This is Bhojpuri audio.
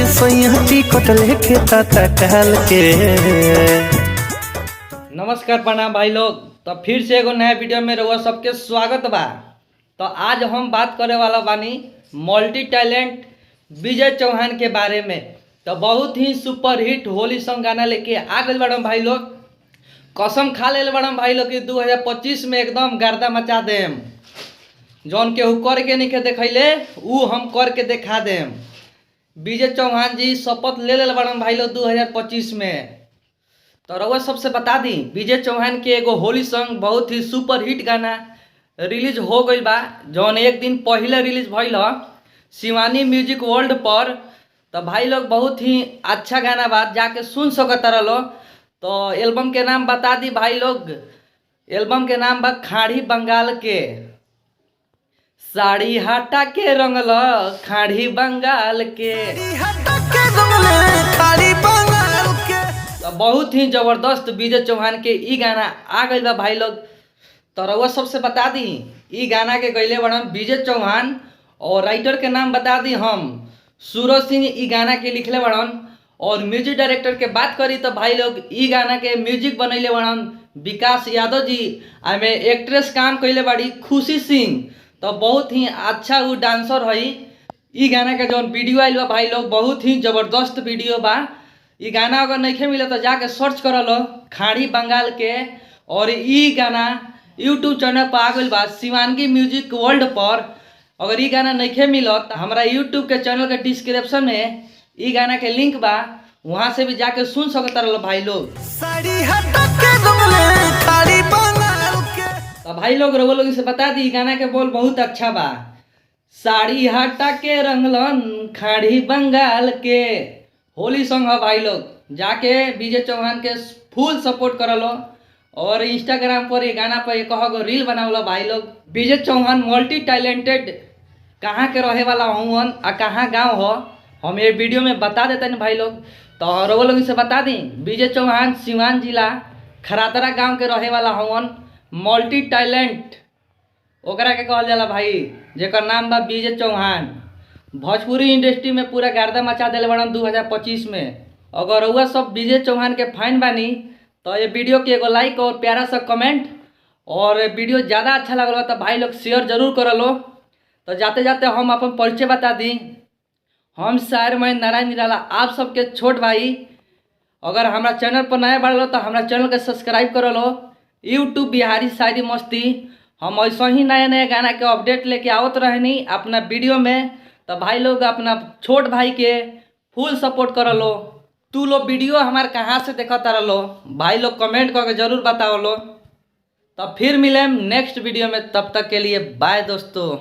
सैया टिकट लेके ताता कहल के। नमस्कार प्रणाम भाई लोग। तो फिर से एगो नया वीडियो में रहुआ सबके स्वागत बा। तो आज हम बात करे वाला बानी मल्टी टैलेंट विजय चौहान के बारे में। तो बहुत ही सुपर हिट होली सॉन्ग गाना लेके आ गए बड़म भाई लोग। कसम खा ले बड़म भाई लोग कि 2025 में एकदम गर्दा मचा देम। जौन केहू करके नहीं देखैले ऊ हम करके दिखा देम। विजय चौहान जी शपथ ले बड़म भाई लोग 2025 में। तो रउआ सबसे बता दी विजय चौहान के एगो होली सॉन्ग बहुत ही सुपर हिट गाना रिलीज हो गई बा, जौन एक दिन पहले रिलीज भइल शिवानी म्यूजिक वर्ल्ड पर। तो भाई लोग बहुत ही अच्छा गाना बा, जाके सुन सकता रहो। तो एल्बम के नाम बता दी भाई लोग। एल्बम के नाम बा खाड़ी बंगाल के। साड़ी हटा के रंगल खाड़ी बंगाल के। तो बहुत ही जबरदस्त विजय चौहान के ई गाना आ गई बा भाई लोग। तो रउआ सबसे बता दी ई गाना के गैले बड़न विजय चौहान और राइटर के नाम बता दी हम सूरज सिंह ई गाना के लिखले बड़न। और म्यूजिक डायरेक्टर के बात करी तो भाई लोग ई गाना के म्यूजिक बनैले बड़न विकास यादव जी। आमे एक्ट्रेस काम कैले बाड़ी खुशी सिंह। तो बहुत ही अच्छा वो डांसर है। ई गाना के जौन वीडियो आइल बा भाई लोग बहुत ही जबरदस्त वीडियो बा। ई गाना अगर नहीं मिले तो जाके सर्च कर लो खाड़ी बंगाल के। और ई गाना यूट्यूब चैनल पर आ गई बा शिवानगी म्यूजिक वर्ल्ड पर। अगर ई गाना नहीं मिलो तो हमारा यूट्यूब के चैनल के डिस्क्रिप्शन में ई गाना के लिंक बा, वहाँ से भी जाके सुन सकता रहो भाई लोग। तो भाई लोग रउआ लोग से बता दी गाना के बोल बहुत अच्छा बा। साड़ी हटा के रंगलन खाड़ी बंगाल के। होली सॉन्ग है भाई लोग, जाके विजय चौहान के फुल सपोर्ट कर लो। और इंस्टाग्राम पर ये गाना पर एक रील बनावलो भाई लोग। विजय चौहान मल्टी टैलेंटेड कहाँ के रहे वाला हूँ आ कहाँ गाँव हो हम ये वीडियो में बता देते हैं भाई लोग। तो रउआ लोग से बता दी विजय चौहान सिवान जिला खरातरा गाँव के रहे वाला हूँ। मल्टी टैलेंट ओकरा के कहल जाला भाई, जेकर नाम बा विजय चौहान। भोजपुरी इंडस्ट्री में पूरा गर्दा मचा दिले बड़न 2025 में। अगर रउआ सब विजय चौहान के फैन बानी तो ये वीडियो के एगो लाइक और प्यारा सा कमेंट। और वीडियो ज़्यादा अच्छा लगल तो भाई लोग शेयर जरूर कर लो। तो जाते जाते हम अपन परिचय बता दी। हम शायर मैं नारायण निराला आप सबके छोट भाई। अगर हमारा चैनल पर नया बढ़ लो तो हमारा चैनल के सब्सक्राइब कर लो। यूट्यूब बिहारी शायरी मस्ती। हम ऐसा ही नया नया गाना के अपडेट लेके आवत रहनी अपना वीडियो में। तो भाई लोग अपना छोट भाई के फुल सपोर्ट कर लो। तू लोग वीडियो हमारे कहाँ से देखता रहो भाई लोग कमेंट करके जरूर बताओ लो। तो फिर मिलें नेक्स्ट वीडियो में, तब तक के लिए बाय दोस्तों।